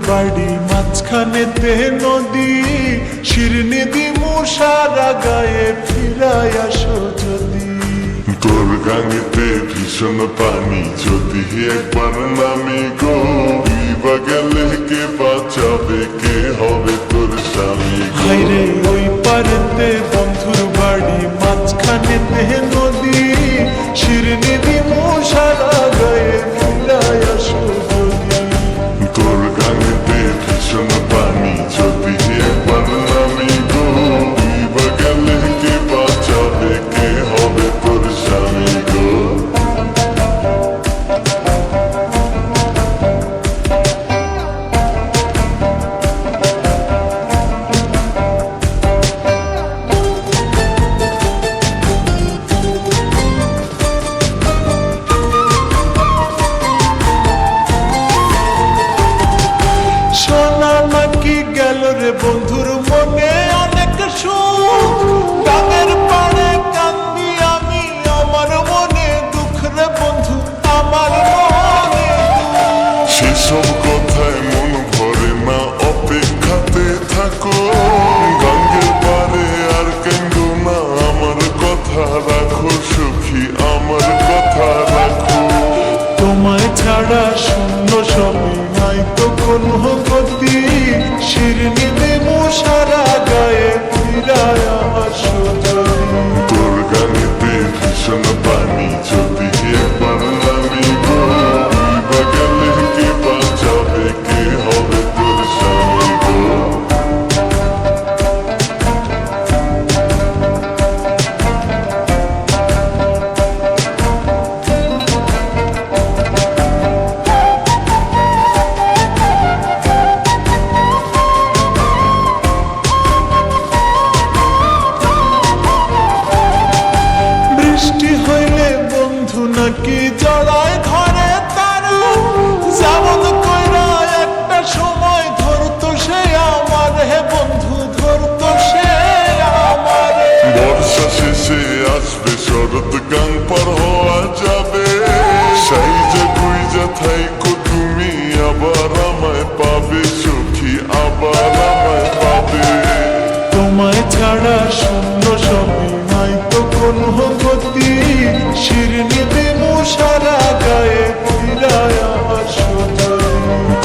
বাড়ি মাঝখানেতে নদী, শিরনি দিমু সারা গায়ে ফিরাই আসো যদি। তোর গাঙেতে ভীষণ পানি, যদি একবার নামি গো, ডুইবা গেলে কে বাঁচাবে, কে হবে তোর স্বামী গো? হায়রে ওই পারেতে বন্ধুর বাড়ি মাঝখানেতে নদী, শিরনি দিমু সারা গায়ে ফিরাই আসো যদি। তোর গাঙেতে ভীষণ পানি, যদি একবার নামি গো, ডুইবা গেলে কে বাঁচাবে, কে হবে তোর স্বামী গো? শোনা নাকি গেল রে বন্ধুর মনে অনেক সুখ, গানের পাড়ে কান্দি আমি, আমার মনে দুঃখ রে বন্ধু, আমার মনে দুঃখ। সেসব কথায় মন ভরে না, অপেক্ষাতে থাকো। গাঙ্গের পারে আর কেন্দ্র না, আমার কথা রাখো সখী, আমার কথা রাখো। তোমায় ছাড়া শূন্য সময় নাই তো কোনো গতি, শিরনি দেবো সারা গায়ে ফিরায় আসো যদি। তোর গানেতে ভীষণ পানি, যদি একবার নামি গো, ডুইবা গেলে কে বাঁচাবে, কে হবে তোর স্বামী গো? বৃষ্টি হইলে বন্ধু নাকি জড়ায় ঘরে তারা, যেমন কইরা একটা সময় ধরতো সে আমার, হে বন্ধু ধরতো সে আমার। বর্ষা শেষে আসবে শরৎ, গান পার হওয়া যাবে, সাইজা গুইজা থাইকো তুমি, আবার আমায় পাবে সখী, আবার আমায় পাবে। তোমায় ছাড়া শূন্য সময় নাই তো কোনো গতি, শিরনি দেবো সারা গায়ে ফিরায় আসো যদি।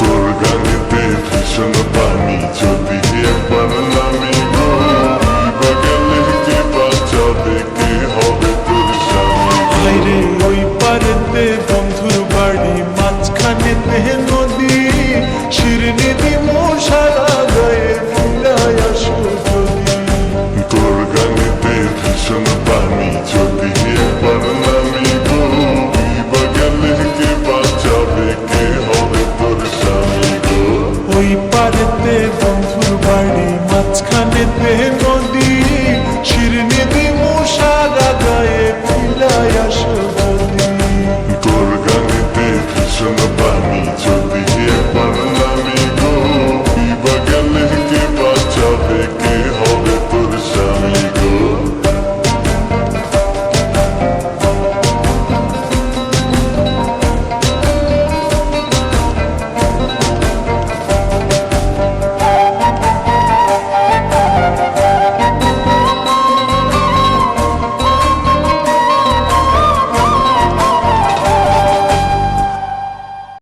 তোর গানেতে ভীষণ পানি, যদি একবার নামি গো, ডুইবা গেলে কে বাঁচাবে, কে হবে তোর স্বামী গো? হায়রে ওই পারেতে বন্ধুর বাড়ি মাঝখানেতে নদী, শিরনি দিমু সারা গায়ে ফিরায় আসো যদি। তোর গানেতে ভীষণ পানি, যদি একবার নামি গো, ডুইবা গেলে কে বাঁচাবে, কে হবে তোর স্বামী গো? ওই পারেতে বন্ধুর বাড়ি মাঝখানেতে